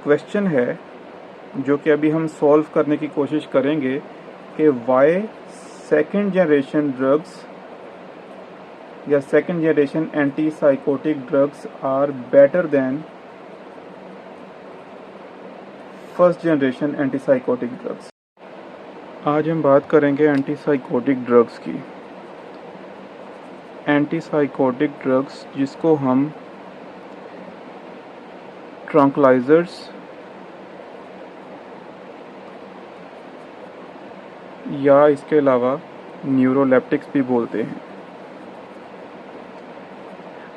Question है जो कि अभी हम सॉल्व करने की कोशिश करेंगे कि वाई सेकेंड जनरेशन ड्रग्स या second generation anti psychotic drugs are better than first generation anti psychotic drugs. आज हम बात करेंगे एंटी साइकोटिक ड्रग्स की। एंटी साइकोटिक ड्रग्स जिसको हम ट्रंकलाइजर्स या इसके अलावा न्यूरोलेप्टिक्स भी बोलते हैं।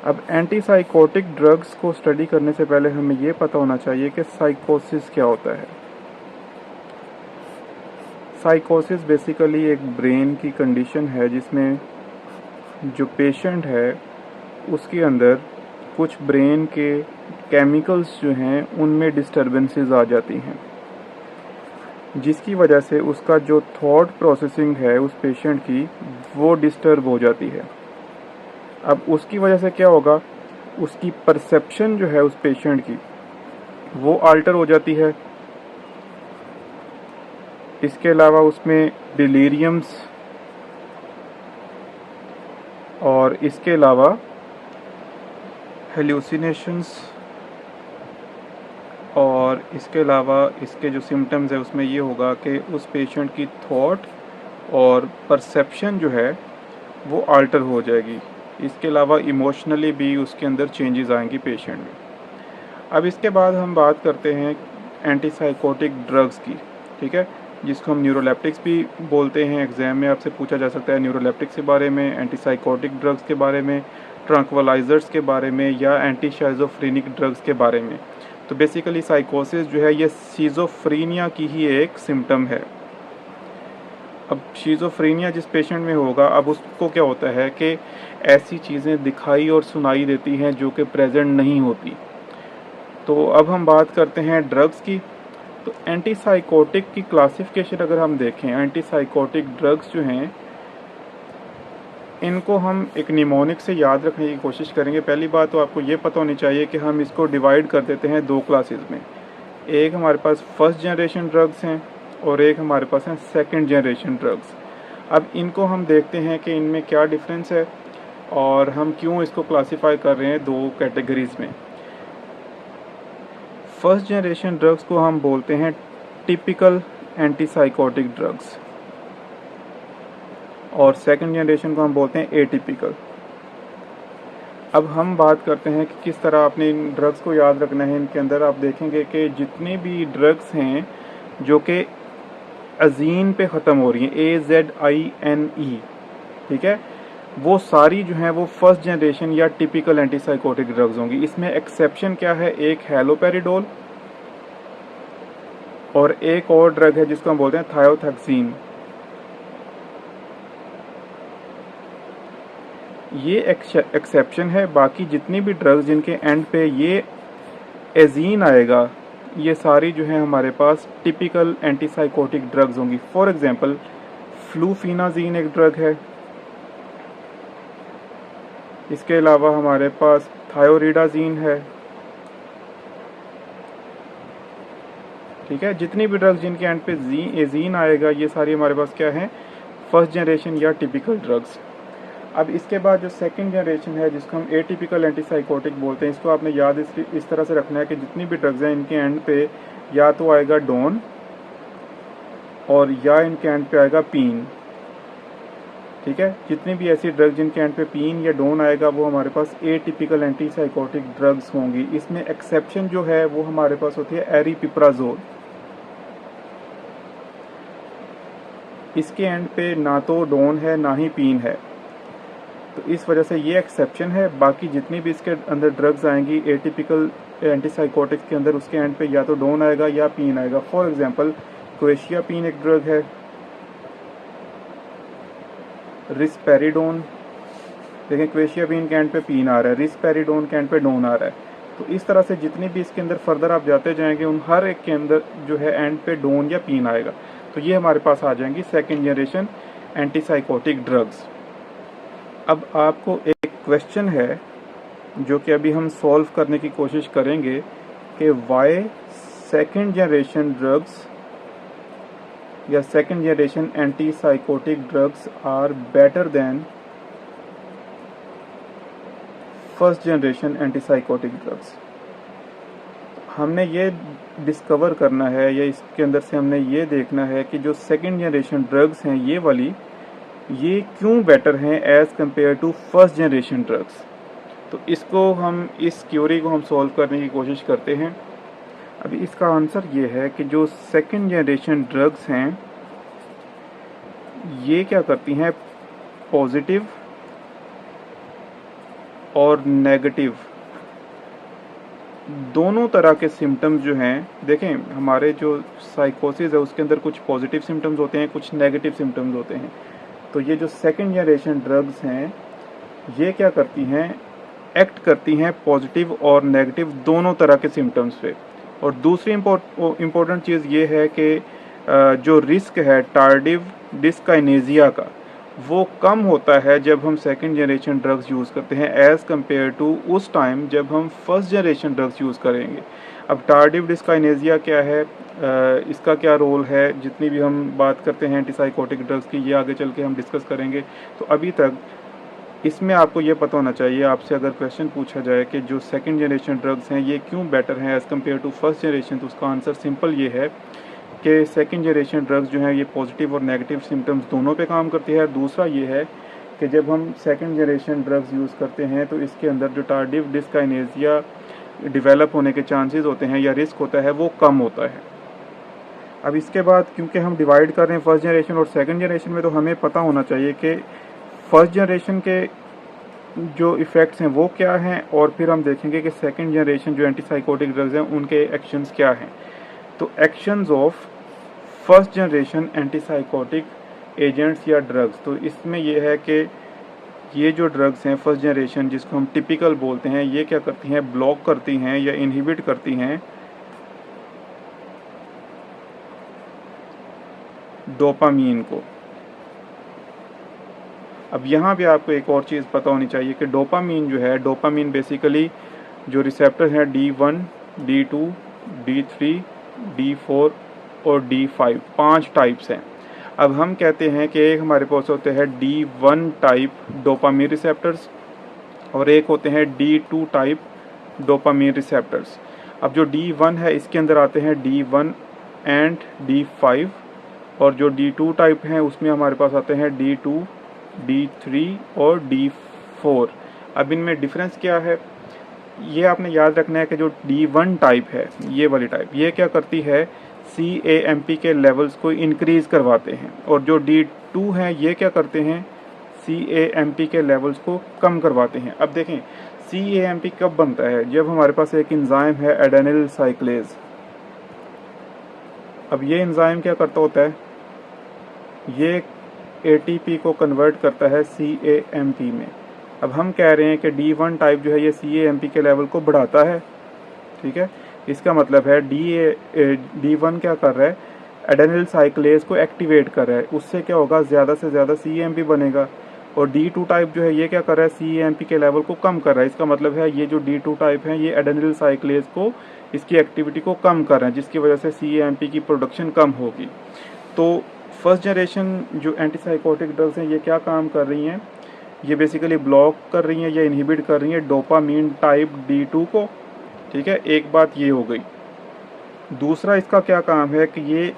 अब एंटी साइकोटिक ड्रग्स को स्टडी करने से पहले हमें ये पता होना चाहिए कि साइकोसिस क्या होता है। साइकोसिस बेसिकली एक ब्रेन की कंडीशन है जिसमें जो पेशेंट है उसके अंदर कुछ ब्रेन के केमिकल्स जो हैं उनमें डिस्टर्बेंसेस आ जाती हैं, जिसकी वजह से उसका जो थॉट प्रोसेसिंग है उस पेशेंट की वो डिस्टर्ब हो जाती है। अब उसकी वजह से क्या होगा, उसकी परसेप्शन जो है उस पेशेंट की वो अल्टर हो जाती है। इसके अलावा उसमें डिलीरियम्स और इसके अलावा हेल्यूसिनेशंस और इसके अलावा इसके जो सिम्टम्स है उसमें ये होगा कि उस पेशेंट की थॉट और परसेप्शन जो है वो अल्टर हो जाएगी। इसके अलावा इमोशनली भी उसके अंदर चेंजेस आएंगी पेशेंट में। अब इसके बाद हम बात करते हैं एंटी साइकोटिक ड्रग्स की, ठीक है, जिसको हम न्यूरोलेप्टिक्स भी बोलते हैं। एग्जाम में आपसे पूछा जा सकता है न्यूरोलेप्टिक्स के बारे में, एंटी साइकोटिक ड्रग्स के बारे में, ट्रंक्वलाइजर्स के बारे में या एंटी शाइज़ोफ्रेनिक ड्रग्स के बारे में। तो बेसिकली साइकोसिस जो है ये शिज़ोफ्रेनिया की ही एक सिम्टम है। अब शिज़ोफ्रेनिया जिस पेशेंट में होगा, अब उसको क्या होता है कि ऐसी चीज़ें दिखाई और सुनाई देती हैं जो कि प्रेजेंट नहीं होती। तो अब हम बात करते हैं ड्रग्स की। तो एंटी साइकोटिक की क्लासिफिकेशन अगर हम देखें, एंटी साइकोटिक ड्रग्स जो हैं इनको हम एक निमोनिक से याद रखने की कोशिश करेंगे। पहली बात तो आपको ये पता होनी चाहिए कि हम इसको डिवाइड कर देते हैं दो क्लासेस में। एक हमारे पास फर्स्ट जनरेशन ड्रग्स हैं और एक हमारे पास हैं सेकंड जनरेशन ड्रग्स। अब इनको हम देखते हैं कि इनमें क्या डिफरेंस है और हम क्यों इसको क्लासीफाई कर रहे हैं दो कैटेगरीज में। फर्स्ट जनरेशन ड्रग्स को हम बोलते हैं टिपिकल एंटीसाइकोटिक ड्रग्स और सेकंड जनरेशन को हम बोलते हैं एटिपिकल। अब हम बात करते हैं कि किस तरह अपने इन ड्रग्स को याद रखना है। इनके अंदर आप देखेंगे कि जितनी भी ड्रग्स हैं जो कि अजीन पे ख़त्म हो रही हैं, AZINE, ठीक है, वो सारी जो हैं वो फर्स्ट जनरेशन या टिपिकल एंटीसाइकोटिक ड्रग्स होंगी। इसमें एक्सेप्शन क्या है, एक हैलोपेरिडोल और एक और ड्रग है जिसको हम बोलते हैं थायोथैक्सीन। ये एक्सेप्शन है। बाकी जितनी भी ड्रग्स जिनके एंड पे ये एजीन आएगा ये सारी जो है हमारे पास टिपिकल एंटीसाइकोटिक ड्रग्स होंगी। फॉर एग्जांपल फ्लूफेनाजीन एक ड्रग है। इसके अलावा हमारे पास थायोरिडाजीन है, ठीक है। जितनी भी ड्रग्स जिनके एंड पे एजीन आएगा ये सारी हमारे पास क्या है, फर्स्ट जनरेशन या टिपिकल ड्रग्स। अब इसके बाद जो सेकंड जनरेशन है जिसको हम एटिपिकल एंटीसाइकोटिक बोलते हैं, इसको आपने याद इस तरह से रखना है कि जितनी भी ड्रग्स हैं इनके एंड पे या तो आएगा डोन और या इनके एंड पे आएगा पीन, ठीक है। जितनी भी ऐसी ड्रग्स जिनके एंड पे पीन या डोन आएगा वो हमारे पास एटिपिकल एंटीसाइकोटिक ड्रग्स होंगी। इसमें एक्सेप्शन जो है वो हमारे पास होती है एरिपिप्राजोल। इसके एंड पे ना तो डोन है ना ही पीन है, तो इस वजह से ये एक्सेप्शन है। बाकी जितनी भी इसके अंदर ड्रग्स आएंगी एटिपिकल एंटीसाइकोटिक्स के अंदर, उसके एंड पे या तो डोन आएगा या पीन आएगा। फॉर एग्जांपल क्वेशियापीन एक ड्रग है, रिस्पेरिडोन, देखें क्वेशियापीन के एंड पे पीन आ रहा है, रिस्पेरिडोन के एंड पे डोन आ रहा है। तो इस तरह से जितनी भी इसके अंदर फर्दर आप जाते जाएंगे उन हर एक के अंदर जो है एंड पे डोन या पीन आएगा। तो ये हमारे पास आ जाएंगी सेकेंड जनरेशन एंटीसाइकोटिक ड्रग्स। अब आपको एक क्वेश्चन है जो कि अभी हम सॉल्व करने की कोशिश करेंगे कि वाई सेकंड जनरेशन ड्रग्स या second generation antipsychotic drugs are better than first generation antipsychotic drugs. हमने ये डिस्कवर करना है या इसके अंदर से हमने ये देखना है कि जो सेकंड जनरेशन ड्रग्स हैं ये वाली, ये क्यों बेटर हैं as compare to first generation drugs. तो इसको हम, इस क्यूरी को हम सॉल्व करने की कोशिश करते हैं। अभी इसका आंसर ये है कि जो सेकंड जनरेशन ड्रग्स हैं ये क्या करती हैं, पॉजिटिव और नेगेटिव दोनों तरह के सिम्टम्स जो हैं, देखें हमारे जो साइकोसिस है उसके अंदर कुछ पॉजिटिव सिम्टम्स होते हैं, कुछ नेगेटिव सिम्टम्स होते हैं। तो ये जो सेकंड जनरेशन ड्रग्स हैं ये क्या करती हैं, एक्ट करती हैं पॉजिटिव और नेगेटिव दोनों तरह के सिम्टम्स पे। और दूसरी इम्पोर्टेंट चीज़ ये है कि जो रिस्क है टार्डिव डिस्काइनेजिया का वो कम होता है जब हम सेकंड जनरेशन ड्रग्स यूज़ करते हैं एज़ कम्पेयर टू उस टाइम जब हम फर्स्ट जनरेशन ड्रग्स यूज़ करेंगे। अब टार्डिव डिस्काइनेजिया क्या है, इसका क्या रोल है, जितनी भी हम बात करते हैं एंटीसाइकोटिक ड्रग्स की ये आगे चल के हम डिस्कस करेंगे। तो अभी तक इसमें आपको ये पता होना चाहिए, आपसे अगर क्वेश्चन पूछा जाए कि जो सेकंड जनरेशन ड्रग्स हैं ये क्यों बेटर हैं as compare to first generation, तो उसका आंसर सिंपल ये है कि सेकंड जनरेशन ड्रग्स जो हैं ये पॉजिटिव और नेगेटिव सिम्टम्स दोनों पे काम करती है। दूसरा ये है कि जब हम सेकंड जनरेशन ड्रग्स यूज़ करते हैं तो इसके अंदर जो टार्डिव डिस्काइनेजिया डेवलप होने के चांसेस होते हैं या रिस्क होता है वो कम होता है। अब इसके बाद क्योंकि हम डिवाइड कर रहे हैं फर्स्ट जनरेशन और सेकंड जनरेशन में, तो हमें पता होना चाहिए कि फर्स्ट जनरेशन के जो इफ़ेक्ट्स हैं वो क्या हैं और फिर हम देखेंगे कि सेकंड जनरेशन जो एंटीसाइकोटिक ड्रग्स हैं उनके एक्शंस क्या हैं। तो actions of first generation antipsychotic agents या ड्रग्स, तो इसमें यह है कि ये जो ड्रग्स हैं फर्स्ट जनरेशन जिसको हम टिपिकल बोलते हैं, ये क्या करती हैं, ब्लॉक करती हैं या इनहिबिट करती हैं डोपामीन को। अब यहाँ पे आपको एक और चीज़ पता होनी चाहिए कि डोपामीन जो है, डोपामीन बेसिकली जो रिसेप्टर हैं D1, D2, D3, D4 और D5 5 टाइप्स हैं। अब हम कहते हैं कि एक हमारे पास होते हैं D1 टाइप डोपामीन रिसेप्टर्स और एक होते हैं D2 टाइप डोपामीन रिसेप्टर्स। अब जो D1 है इसके अंदर आते हैं D1 एंड D5 और जो D2 टाइप हैं उसमें हमारे पास आते हैं D2, D3 और D4। अब इनमें डिफरेंस क्या है ये आपने याद रखना है कि जो D1 टाइप है, ये वाली टाइप, ये क्या करती है, CAMP के लेवल्स को इंक्रीज़ करवाते हैं और जो D2 हैं ये क्या करते हैं, CAMP के लेवल्स को कम करवाते हैं। अब देखें CAMP कब बनता है, जब हमारे पास एक एंजाइम है एडेनिल साइक्लेज। अब ये एंजाइम क्या करता होता है, ये ATP को कन्वर्ट करता है CAMP में। अब हम कह रहे हैं कि D1 टाइप जो है ये CAMP के लेवल को बढ़ाता है, ठीक है। इसका मतलब है D1 क्या कर रहा है, एडेनिल साइक्लेज को एक्टिवेट कर रहा है, उससे क्या होगा, ज़्यादा से ज़्यादा CAMP बनेगा। और D2 टाइप जो है ये क्या कर रहा है, CAMP के लेवल को कम कर रहा है। इसका मतलब है ये जो D2 टाइप है ये एडेनिल साइक्लेज को, इसकी एक्टिविटी को कम कर रहे हैं, जिसकी वजह से CAMP की प्रोडक्शन कम होगी। तो फर्स्ट जनरेशन जो एंटीसाइकोटिक ड्रग्स हैं ये क्या काम कर रही हैं, ये बेसिकली ब्लॉक कर रही हैं या इनहिबिट कर रही हैं डोपामीन टाइप D2 को, ठीक है। एक बात ये हो गई। दूसरा इसका क्या काम है कि ये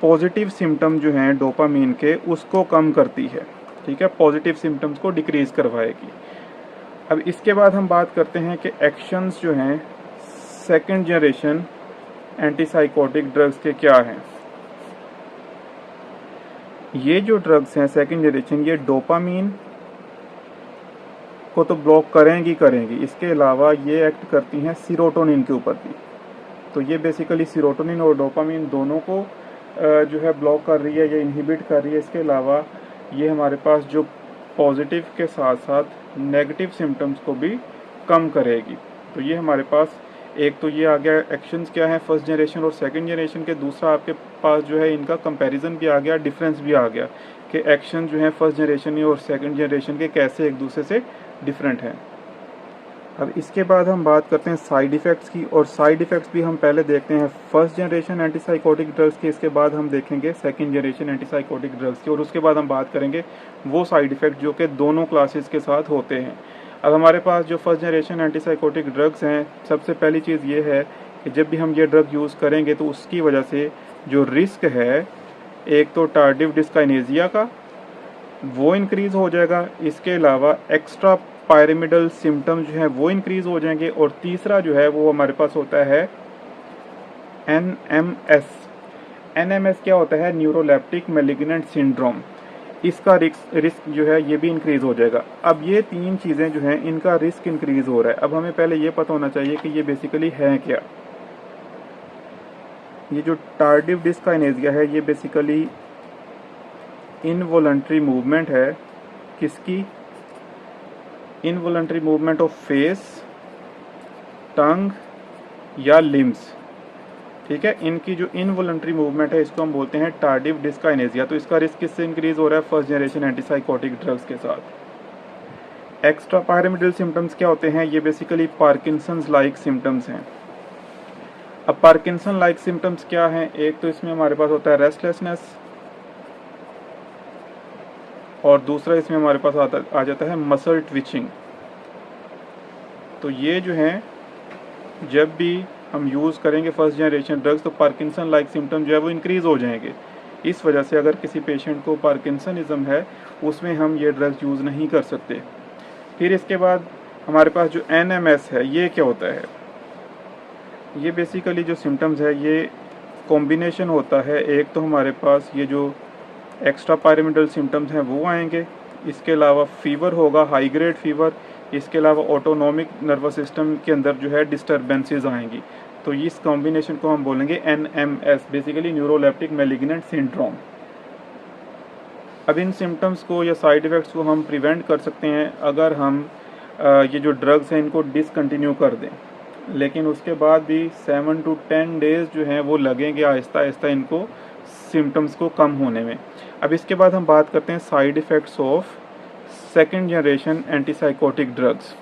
पॉजिटिव सिम्टम जो हैं डोपामीन के उसको कम करती है, ठीक है, पॉजिटिव सिम्टम्स को डिक्रीज़ करवाएगी। अब इसके बाद हम बात करते हैं कि एक्शंस जो हैं सेकंड जनरेशन एंटीसाइकोटिक ड्रग्स के क्या हैं। ये जो ड्रग्स हैं सेकंड जनरेशन ये डोपामीन को तो ब्लॉक करेंगी, इसके अलावा ये एक्ट करती हैं सीरोटोनिन के ऊपर भी। तो ये बेसिकली सीरोटोनिन और डोपामीन दोनों को जो है ब्लॉक कर रही है या इनहिबिट कर रही है। इसके अलावा ये हमारे पास जो पॉजिटिव के साथ साथ नेगेटिव सिम्टम्स को भी कम करेगी। तो ये हमारे पास एक तो ये आ गया एक्शंस क्या है फर्स्ट जनरेशन और सेकंड जनरेशन के। दूसरा आपके पास जो है इनका कंपैरिजन भी आ गया, डिफरेंस भी आ गया कि एक्शन जो है फर्स्ट जनरेशन और सेकंड जनरेशन के कैसे एक दूसरे से डिफरेंट हैं। अब इसके बाद हम बात करते हैं साइड इफ़ेक्ट्स की, और साइड इफ़ेक्ट्स भी हम पहले देखते हैं फर्स्ट जनरेशन एंटीसाइकोटिक ड्रग्स की, इसके बाद हम देखेंगे सेकंड जनरेशन एंटीसाइकोटिक ड्रग्स की, और उसके बाद हम बात करेंगे वो साइड इफ़ेक्ट जो कि दोनों क्लासेस के साथ होते हैं। अब हमारे पास जो फर्स्ट जनरेशन एंटीसाइकोटिक ड्रग्स हैं, सबसे पहली चीज़ ये है कि जब भी हम ये ड्रग यूज़ करेंगे तो उसकी वजह से जो रिस्क है, एक तो टार्डिव डिस्काइनेजिया का वो इंक्रीज़ हो जाएगा, इसके अलावा एक्स्ट्रा पायरामिडल सिम्टम जो है वो इंक्रीज़ हो जाएंगे, और तीसरा जो है वो हमारे पास होता है NMS। NMS क्या होता है? Neuroleptic malignant syndrome. इसका रिस्क जो है ये भी इंक्रीज़ हो जाएगा। अब ये तीन चीज़ें जो हैं इनका रिस्क इंक्रीज़ हो रहा है। अब हमें पहले ये पता होना चाहिए कि ये बेसिकली है क्या। ये जो टार्डिव डिस्काइनेजिया है ये बेसिकली इनवॉलंटरी मूवमेंट है, किसकी? इनवॉलंटरी मूवमेंट ऑफ फेस, टंग या लिम्स। ठीक है, इनकी जो इनवॉलंटरी मूवमेंट है इसको हम बोलते हैं टार्डिव डिस्काइनेजिया। तो इसका रिस्क किससे इंक्रीज हो रहा है? फर्स्ट जनरेशन एंटीसाइकोटिक ड्रग्स के साथ। एक्स्ट्रा पायरामिडल सिम्टम्स क्या होते हैं? ये बेसिकली पार्किंसंस लाइक सिम्टम्स हैं। अब पार्किंसन लाइक सिम्टम्स क्या हैं? एक तो इसमें हमारे पास होता है रेस्टलेसनेस, और दूसरा इसमें हमारे पास आ जाता है मसल ट्विचिंग। तो ये जो हैं जब भी हम यूज़ करेंगे फर्स्ट जनरेशन ड्रग्स तो पार्किंसन लाइक सिम्टम जो है वो इंक्रीज़ हो जाएंगे। इस वजह से अगर किसी पेशेंट को पार्किंसनिज्म है उसमें हम ये ड्रग्स यूज़ नहीं कर सकते। फिर इसके बाद हमारे पास जो NMS है ये क्या होता है? ये बेसिकली जो सिम्टम्स है ये कॉम्बिनेशन होता है। एक तो हमारे पास ये जो एक्स्ट्रा पायरामिडल सिम्टम्स हैं वो आएंगे, इसके अलावा फीवर होगा, हाई ग्रेड फीवर, इसके अलावा ऑटोनॉमिक नर्वस सिस्टम के अंदर जो है डिस्टर्बेंसेस आएंगी। तो इस कॉम्बिनेशन को हम बोलेंगे NMS, basically neuroleptic malignant syndrome. अब इन सिम्टम्स को या साइड इफ़ेक्ट्स को हम प्रिवेंट कर सकते हैं अगर हम ये जो ड्रग्स हैं इनको डिसकंटिन्यू कर दें, लेकिन उसके बाद भी 7 to 10 डेज़ जो हैं वो लगेंगे आहिस्ता आहिस्ता इनको सिम्टम्स को कम होने में। अब इसके बाद हम बात करते हैं side effects of second generation antipsychotic drugs.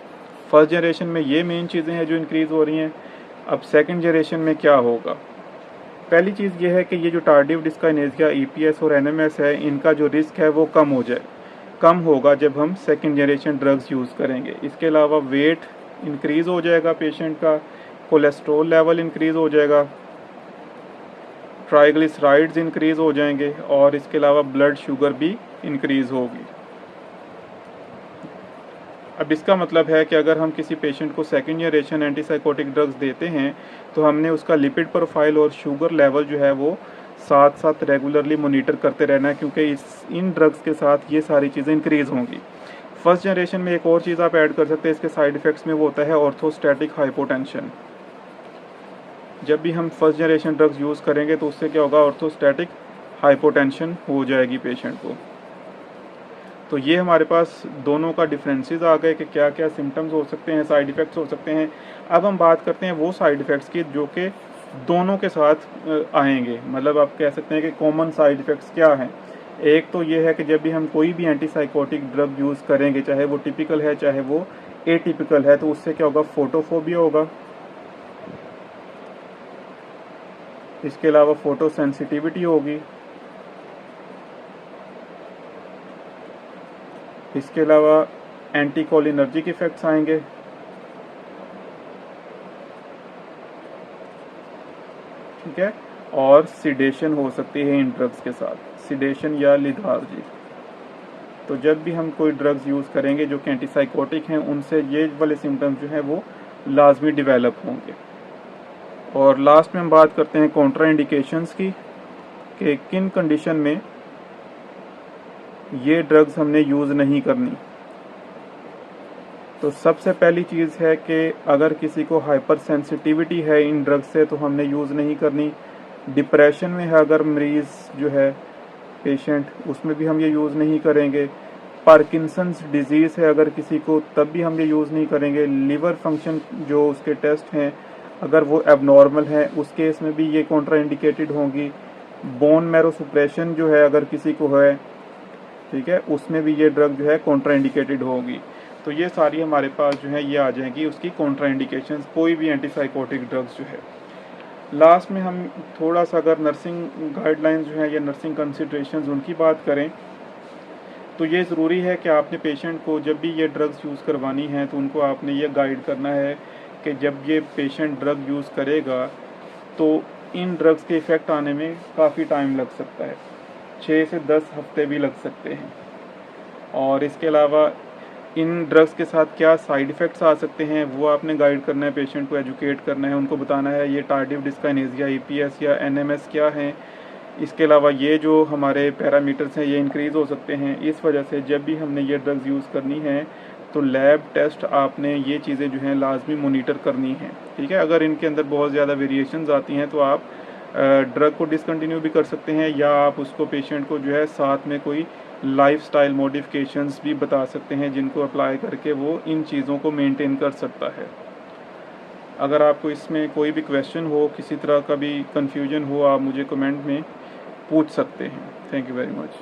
First generation में ये मेन चीज़ें हैं जो इंक्रीज़ हो रही हैं। अब सेकंड जनरेशन में क्या होगा? पहली चीज़ ये है कि ये जो टार्डिव डिस्काइनेजिया, EPS और NMS है, इनका जो रिस्क है वो कम होगा जब हम सेकंड जनरेशन ड्रग्स यूज़ करेंगे। इसके अलावा वेट इंक्रीज़ हो जाएगा पेशेंट का, कोलेस्ट्रॉल लेवल इंक्रीज़ हो जाएगा, ट्राइग्लिसराइड्स इंक्रीज़ हो जाएंगे, और इसके अलावा ब्लड शुगर भी इंक्रीज़ होगी। अब इसका मतलब है कि अगर हम किसी पेशेंट को सेकंड जनरेशन एंटीसाइकोटिक ड्रग्स देते हैं तो हमने उसका लिपिड प्रोफाइल और शुगर लेवल जो है वो साथ साथ रेगुलरली मॉनिटर करते रहना है, क्योंकि इन ड्रग्स के साथ ये सारी चीज़ें इंक्रीज़ होंगी। फर्स्ट जनरेशन में एक और चीज़ आप ऐड कर सकते हैं इसके साइड इफ़ेक्ट्स में, वो होता है ऑर्थोस्टैटिक हाइपोटेंशन। जब भी हम फर्स्ट जनरेशन ड्रग्स यूज़ करेंगे तो उससे क्या होगा? ऑर्थोस्टैटिक हाइपोटेंशन हो जाएगी पेशेंट को। तो ये हमारे पास दोनों का डिफरेंसेस आ गए कि क्या क्या सिम्टम्स हो सकते हैं, साइड इफ़ेक्ट्स हो सकते हैं। अब हम बात करते हैं वो साइड इफ़ेक्ट्स की जो कि दोनों के साथ आएंगे, मतलब आप कह सकते हैं कि कॉमन साइड इफ़ेक्ट्स क्या हैं। एक तो ये है कि जब भी हम कोई भी एंटीसाइकोटिक ड्रग यूज़ करेंगे, चाहे वो टिपिकल है चाहे वो एटिपिकल है, तो उससे क्या होगा? फोटोफोबिया होगा, इसके अलावा फोटो सेंसिटिविटी होगी, इसके अलावा एंटीकोलिनर्जिक इफेक्ट्स आएंगे, ठीक है, और सिडेशन हो सकती है इन ड्रग्स के साथ, सिडेशन या लिथार्जी। तो जब भी हम कोई ड्रग्स यूज़ करेंगे जो कि एंटीसाइकोटिक हैं, उनसे ये वाले सिम्टम्स जो हैं वो लाजमी डेवलप होंगे। और लास्ट में हम बात करते हैं कॉन्ट्रा इंडिकेशंस की, कि किन कंडीशन में ये ड्रग्स हमने यूज़ नहीं करनी। तो सबसे पहली चीज़ है कि अगर किसी को हाइपर सेंसिटिविटी है इन ड्रग्स से तो हमने यूज़ नहीं करनी। डिप्रेशन में है अगर मरीज़ जो है पेशेंट, उसमें भी हम ये यूज़ नहीं करेंगे। पार्किंसंस डिजीज़ है अगर किसी को, तब भी हम ये यूज़ नहीं करेंगे। लिवर फंक्शन जो उसके टेस्ट हैं अगर वो एबनॉर्मल है उस केस में भी ये कॉन्ट्रा इंडिकेटेड होंगी। बोन मैरो सुप्रेशन जो है अगर किसी को है, ठीक है, उसमें भी ये ड्रग जो है कॉन्ट्रा इंडिकेटेड होगी। तो ये सारी हमारे पास जो है ये आ जाएंगी उसकी कॉन्ट्राइंडिकेशंस कोई भी एंटीसाइकोटिक ड्रग्स जो है। लास्ट में हम थोड़ा सा अगर नर्सिंग गाइडलाइंस जो है या नर्सिंग कंसिडरेशंस उनकी बात करें, तो ये ज़रूरी है कि आपने पेशेंट को जब भी ये ड्रग्स यूज़ करवानी है तो उनको आपने ये गाइड करना है कि जब ये पेशेंट ड्रग यूज़ करेगा तो इन ड्रग्स के इफ़ेक्ट आने में काफ़ी टाइम लग सकता है, 6 से 10 हफ्ते भी लग सकते हैं। और इसके अलावा इन ड्रग्स के साथ क्या साइड इफ़ेक्ट्स आ सकते हैं वो आपने गाइड करना है, पेशेंट को एजुकेट करना है, उनको बताना है ये टार्डिव डिस्काइनेसिया, EPS या NMS क्या हैं। इसके अलावा ये जो हमारे पैरामीटर्स हैं ये इंक्रीज़ हो सकते हैं। इस वजह से जब भी हमने ये ड्रग्स यूज़ करनी है तो लैब टेस्ट आपने ये चीज़ें जो हैं लाजमी मोनीटर करनी है, ठीक है। अगर इनके अंदर बहुत ज़्यादा वेरिएशंस आती हैं तो आप ड्रग को डिसकंटिन्यू भी कर सकते हैं, या आप उसको पेशेंट को जो है साथ में कोई लाइफस्टाइल मॉडिफिकेशंस भी बता सकते हैं जिनको अप्लाई करके वो इन चीज़ों को मेंटेन कर सकता है। अगर आपको इसमें कोई भी क्वेश्चन हो, किसी तरह का भी कन्फ्यूजन हो, आप मुझे कमेंट में पूछ सकते हैं। Thank you very much.